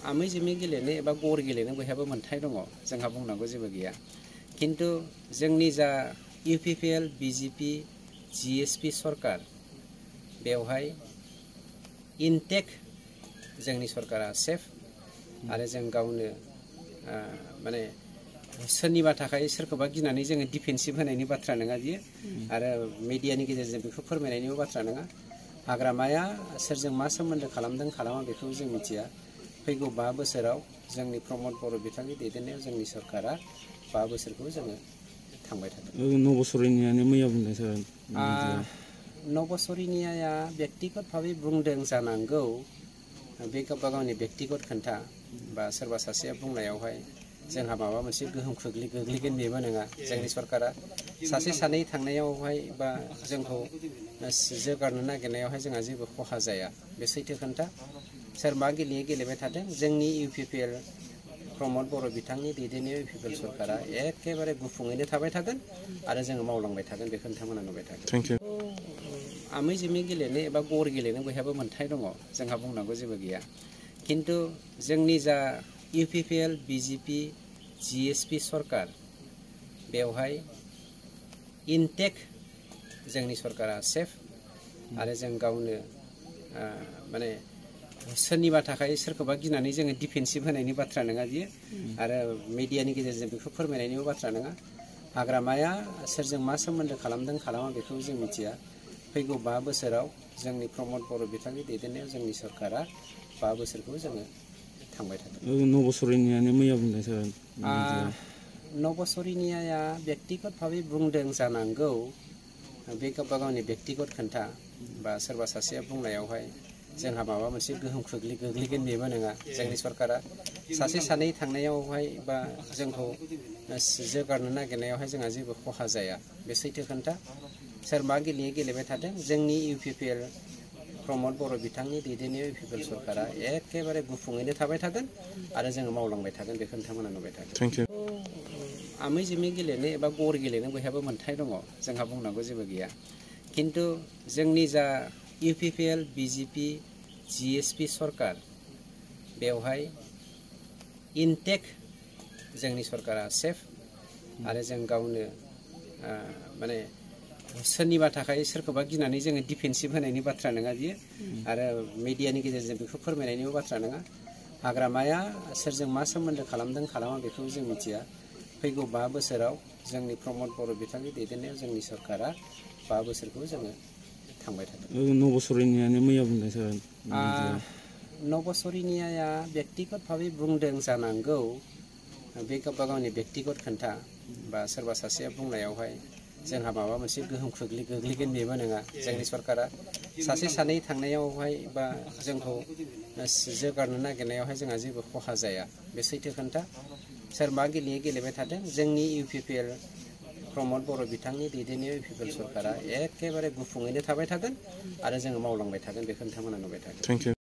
आमै जिमै गेलेनो एबा गर गेलेनो बयहाबो मोन्थाय दङ, जोंहा बुंनांगौ जेबो गैया। खिन्थु जोंनि जा इउपिपिएल, बिजेपि, जिएसपि सरकार बेवहाय इनटेक जोंनि सरकारा सेफ आरो जों गावनो माने सोरनिबा थाखाय सोरखौबा गिनानै जोङो डिफेन्सिभ होनायनि बाथ्रा नङा बियो आरो मिडियानि गेजेरजों बेखौ फोरमायनायनिबो बाथ्रा नङा। हाग्रामाया सोरजों मा सोमोन्दो खालामदों खालामा बेखौ जों मिथिया। फैगौ 5 बोसोराव जोंनि प्रमद बर' बिथांनि दैदेननायाव जोंनि सरकारा 5 बोसोरखौ जोङो थांबाय थादों। नबसरिनियानो मैया बुंदों सार। नबसरिनिया व्यक्तिगत भाबै बुंदों जानांगौ, बे गावबा गावनि व्यक्तिगत खोन्था बा सोरबा सासेया बुंनायावहाय जोंहा माबा मोनसे गोहोम गोग्लैगोन बेबो नङा। जोंनि सरकारा सासे सानै थांनायावहाय बा जोंखौ जौगानो नागिरनायावहाय जोंहा जेबो खहा जाया, बे सैथो खोन्था। सोर मा गेलेबाय थादों, जोंनि इउपिपिएल प्रमद बर' बिथांनि दैदेननायाव इउपिपिएल सरकारा एखेबारे गुफुङैनो थाबाय थागोन आरो जोङो मावलांबाय थागोन, बेखौ नोंथांमोना नुबाय थागोन। Thank you. आमै जिमै गेलेनो एबा गर गेलेनो बयहाबो मोन्थाय दङ, जोंहा बुंनांगौ जेबो गैया। खिन्थु जोंनि जा इउपिपिएल, बिजेपि, जिएसपि सरकार बेवहाय इनटेक जोंनि सरकारा सेफ आरो जों गावनो माने सोरनिबा थाखाय सोरखौबा गिनानै जोङो डिफेन्सिभ होनायनि बाथ्रा नङा बियो आरो मिडियानि गेजेरजों बेखौ फोरमायनायनिबो बाथ्रा नङा। हाग्रामाया सोरजों मा सोमोन्दो खालामदों खालामा बेखौ जों मिथिया। फैगौ 5 बोसोराव जोंनि प्रमद बर' बिथांनि दैदेननायाव जोंनि सरकारा 5 बोसोरखौ जोङो थांबाय थादों। नबसरिनियानो मैया बुंदों सार। नबसरिनिया व्यक्तिगत भाबै बुंदों जानांगौ, बे गावबा गावनि व्यक्तिगत खोन्था बा सोरबा सासेया बुंनायावहाय जोंहा माबा मोनसे गोहोम गोग्लैगोन बेबो नङा। जोंनि सरकारा सासे सानै थांनायावहाय बा जोंखौ जौगानो नागिरनायावहाय जोंहा जेबो खहा जाया, बे सैथो खोन्था। सोर मा गेलेबाय थादों, जोंनि इउपिपिएल प्रमद बर' बिथांनि दैदेननायाव इउपिपिएल सरकारा एखेबारे गुफुङैनो थाबाय थागोन आरो जोङो मावलांबाय थागोन, बेखौ नोंथांमोना नुबाय थागोन। Thank you. आमै जिमै गेलेनो एबा गर गेलेनो बयहाबो मोन्थाय दङ, जोंहा बुंनांगौ जेबो गैया। खिन्थु जोंनि जा इउपिपिएल, बिजेपि, जिएसपि सरकार बेवहाय इनटेक जोंनि सरकारा सेफ आरो जों गावनो माने सोरनिबा थाखाय सोरखौबा गिनानै जोङो डिफेन्सिभ होनायनि बाथ्रा नङा बियो आरो मिडियानि गेजेरजों बेखौ फोरमायनायनिबो बाथ्रा नङा। हाग्रामाया सोरजों मा सोमोन्दो खालामदों खालामा बेखौ जों मिथिया। फैगौ 5 बोसोराव जोंनि प्रमद बर' बिथांनि दैदेननायाव जोंनि सरकारा 5 बोसोरखौ जोङो थांबाय थादों। नबसरिनियानो मैया बुंदों सार। नबसरिनिया व्यक्तिगत भाबै बुंदों जानांगौ, बे गावबा गावनि व्यक्तिगत खोन्था बा सोरबा सासेया बुंनायावहाय जोंहा माबा मोनसे गोहोम गोग्लैगोन बेबो नङा। जोंनि सरकारा सासे सानै थांनायावहाय बा जोंखौ जौगानो नागिरनायावहाय जोंहा जेबो खहा जाया, बे सैथो खोन्था। सोर मा गेलेबाय थादों, जोंनि इउपिपिएल प्रमद बर' बिथांनि दैदेननायाव इउपिपिएल सरकारा एखेबारे गुफुङैनो थाबाय थागोन आरो जोङो मावलांबाय थागोन, बेखौ नोंथांमोना नुबाय थागोन। Thank you.